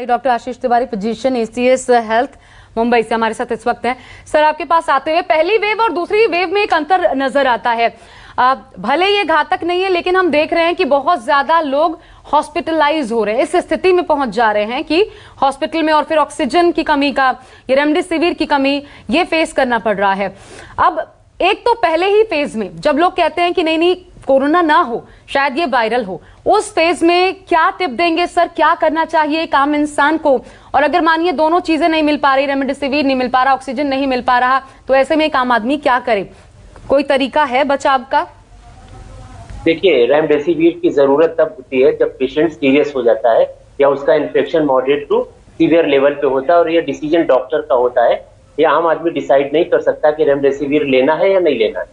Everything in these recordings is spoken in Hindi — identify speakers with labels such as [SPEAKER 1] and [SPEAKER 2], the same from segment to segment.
[SPEAKER 1] Doctor Ashish Tiwari, physician, ACS health Mumbai से हमारे साथ इस वक्त हैं। सर, आपके पास आते हुए पहली वेव और दूसरी वेव में एक अंतर नजर आता है। भले ये घातक नहीं है, लेकिन हम देख रहे हैं कि बहुत ज्यादा लोग हॉस्पिटलाइज हो रहे हैं, इस स्थिति में पहुंच जा रहे हैं कि हॉस्पिटल में और फिर ऑक्सीजन की कमी का, ये रेमडेसिविर की कमी, ये फेस करना पड़ रहा है। अब एक तो पहले ही फेज में जब लोग कहते हैं कि नहीं कोरोना ना हो, शायद ये वायरल हो, उस फेज में क्या टिप देंगे सर? क्या करना चाहिए एक आम इंसान को? और अगर मानिए दोनों चीजें नहीं मिल पा रही, रेमडेसिविर नहीं मिल पा रहा, ऑक्सीजन नहीं मिल पा रहा, तो ऐसे में एक आम आदमी क्या करे? कोई तरीका है बचाव का?
[SPEAKER 2] देखिए, रेमडेसिविर की जरूरत तब होती है जब पेशेंट सीरियस हो जाता है या उसका infection moderate to severe level पे होता है, और यह डिसीजन डॉक्टर का होता है। ये आम आदमी डिसाइड नहीं कर सकता कि रेमडेसिविर लेना है या नहीं लेना है,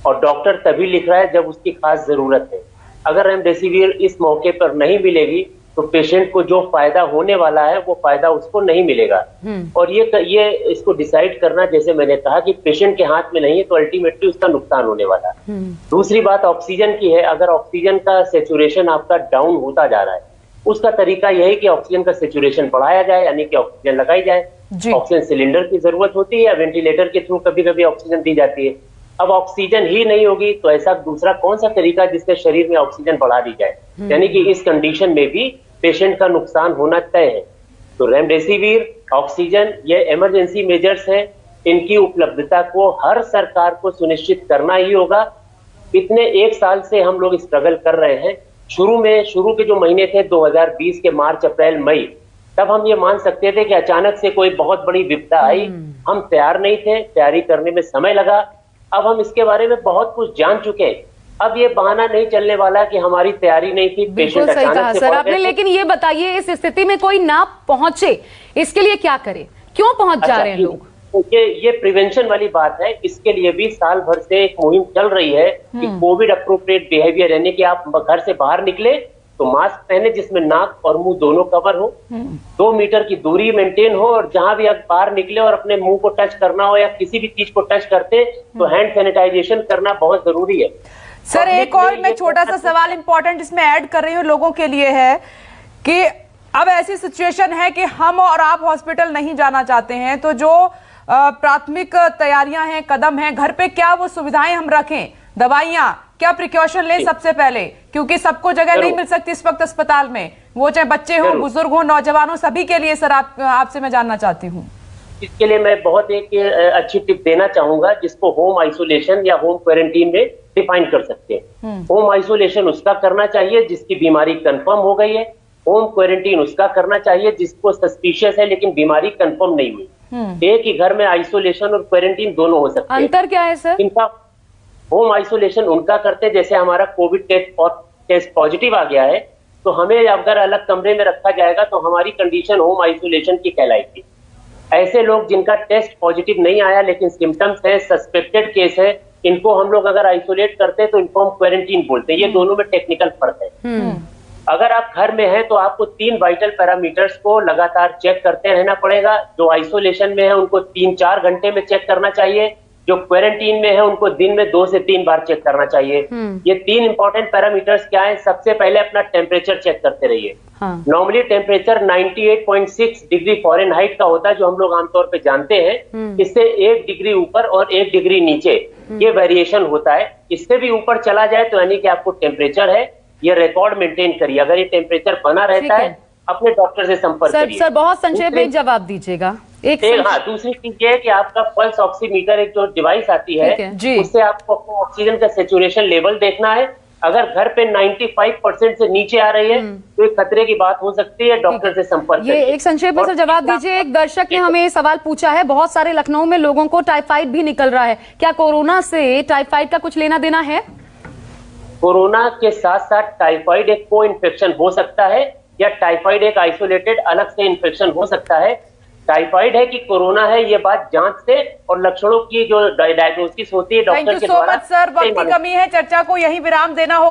[SPEAKER 2] और डॉक्टर तभी लिख रहा है जब उसकी खास जरूरत है। अगर रेमडेसिविर इस मौके पर नहीं मिलेगी तो पेशेंट को जो फायदा होने वाला है वो फायदा उसको नहीं मिलेगा। और ये इसको डिसाइड करना, जैसे मैंने कहा, कि पेशेंट के हाथ में नहीं है, तो अल्टीमेटली उसका नुकसान होने वाला है। दूसरी बात ऑक्सीजन की है। अगर ऑक्सीजन का सेचुरेशन आपका डाउन होता जा रहा है, उसका तरीका यही कि ऑक्सीजन का सेचुरेशन बढ़ाया जाए, यानी कि ऑक्सीजन लगाई जाए। ऑक्सीजन सिलेंडर की जरूरत होती है या वेंटिलेटर के थ्रू कभी कभी ऑक्सीजन दी जाती है। अब ऑक्सीजन ही नहीं होगी तो ऐसा दूसरा कौन सा तरीका जिससे शरीर में ऑक्सीजन बढ़ा दी जाए? यानी कि इस कंडीशन में भी पेशेंट का नुकसान होना तय है। तो रेमडेसिविर, ऑक्सीजन, ये इमरजेंसी मेजर्स हैं। इनकी उपलब्धता को हर सरकार को सुनिश्चित करना ही होगा। इतने एक साल से हम लोग स्ट्रगल कर रहे हैं। शुरू के जो महीने थे 2020 के मार्च, अप्रैल, मई, तब हम ये मान सकते थे कि अचानक से कोई बहुत बड़ी विपदा आई। हम तैयार नहीं थे, तैयारी करने में समय लगा। अब हम इसके बारे में बहुत कुछ जान चुके हैं। अब ये बहाना नहीं चलने वाला कि हमारी तैयारी नहीं थी, पेशेंट
[SPEAKER 1] सही कहा सर आपने। लेकिन ये बताइए, इस स्थिति में कोई ना पहुंचे, इसके लिए क्या करे? क्यों पहुंच जा रहे हैं लोग?
[SPEAKER 2] ये प्रिवेंशन वाली बात है। इसके लिए भी साल भर से एक मुहिम चल रही है कि कोविड अप्रोप्रिएट बिहेवियर, यानी कि आप घर से बाहर निकले तो मास्क पहने जिसमें नाक और मुंह दोनों कवर हो, 2 मीटर की दूरी मेंटेन हो, और जहां भी आप बाहर निकले और अपने मुंह को टच करना हो या किसी भी चीज को टच करते तो हैंड सैनिटाइजेशन करना बहुत जरूरी है।
[SPEAKER 3] सर, एक और मैं छोटा सा सवाल इंपॉर्टेंट इसमें ऐड कर रही हूँ लोगों के लिए है कि अब ऐसी सिचुएशन है कि हम और आप हॉस्पिटल नहीं जाना चाहते हैं, तो जो प्राथमिक तैयारियां हैं, कदम हैं, घर पे क्या वो सुविधाएं हम रखें, दवाइयां, क्या प्रिकॉशन लें सबसे पहले? क्योंकि सबको जगह नहीं मिल सकती इस वक्त अस्पताल में, वो चाहे बच्चे हो, बुजुर्ग हो, नौजवान हो, सभी के लिए सर आपसे मैं जानना चाहती हूँ।
[SPEAKER 2] इसके लिए मैं बहुत एक अच्छी टिप देना चाहूंगा, जिसको होम आइसोलेशन या होम क्वारंटीन में डिफाइन कर सकते हैं। होम आइसोलेशन उसका करना चाहिए जिसकी बीमारी कंफर्म हो गई है। होम क्वारंटीन उसका करना चाहिए जिसको सस्पिशियस है लेकिन बीमारी कंफर्म नहीं हुई। एक ही घर में आइसोलेशन और क्वारंटीन दोनों हो सकते हैं।
[SPEAKER 1] अंतर क्या है सर?
[SPEAKER 2] इनका होम आइसोलेशन उनका करते हैं जैसे हमारा कोविड टेस्ट पॉजिटिव आ गया है, तो हमें अगर अलग कमरे में रखा जाएगा तो हमारी कंडीशन होम आइसोलेशन की कहलाएगी। ऐसे लोग जिनका टेस्ट पॉजिटिव नहीं आया लेकिन सिम्टम्स है, सस्पेक्टेड केस है, इनको हम लोग अगर आइसोलेट करते हैं तो इनको हम क्वारंटीन बोलते हैं। ये दोनों में टेक्निकल फर्क है। अगर आप घर में हैं तो आपको 3 वाइटल पैरामीटर्स को लगातार चेक करते रहना पड़ेगा। जो आइसोलेशन में है उनको 3-4 घंटे में चेक करना चाहिए। जो क्वारंटीन में है उनको दिन में 2 से 3 बार चेक करना चाहिए। ये 3 इंपॉर्टेंट पैरामीटर्स क्या है? सबसे पहले अपना टेम्परेचर चेक करते रहिए। नॉर्मली टेम्परेचर 98.6 डिग्री फ़ारेनहाइट का होता है, जो हम लोग आमतौर पे जानते हैं। इससे 1 डिग्री ऊपर और 1 डिग्री नीचे ये वेरिएशन होता है। इससे भी ऊपर चला जाए तो यानी कि आपको टेम्परेचर है, ये रिकॉर्ड मेंटेन करिए। अगर ये टेम्परेचर बना रहता है अपने डॉक्टर से संपर्क करिए।
[SPEAKER 1] सर बहुत संक्षेप में जवाब दीजिएगा।
[SPEAKER 2] दूसरी चीज ये है कि आपका पल्स ऑक्सीमीटर, एक जो डिवाइस आती है, उससे आपको अपना ऑक्सीजन का सेचुरेशन लेवल देखना है। अगर घर पे 95% से नीचे आ रही है तो एक खतरे की बात हो सकती है, डॉक्टर से संपर्क
[SPEAKER 1] ये एक संक्षेप में सर जवाब दीजिए। एक दर्शक ने हमें सवाल पूछा है, बहुत सारे लखनऊ में लोगों को टाइफाइड भी निकल रहा है, क्या कोरोना से टाइफाइड का कुछ लेना देना है?
[SPEAKER 2] कोरोना के साथ साथ टाइफाइड एक को इन्फेक्शन हो सकता है, या टाइफाइड एक आइसोलेटेड अलग से इन्फेक्शन हो सकता है। टाइफाइड है कि कोरोना है, ये बात जांच से और लक्षणों की जो डायग्नोसिस होती है डॉक्टर के द्वारा।
[SPEAKER 3] Thank you so much sir, वक्त की कमी है, चर्चा को यहीं विराम देना होगा।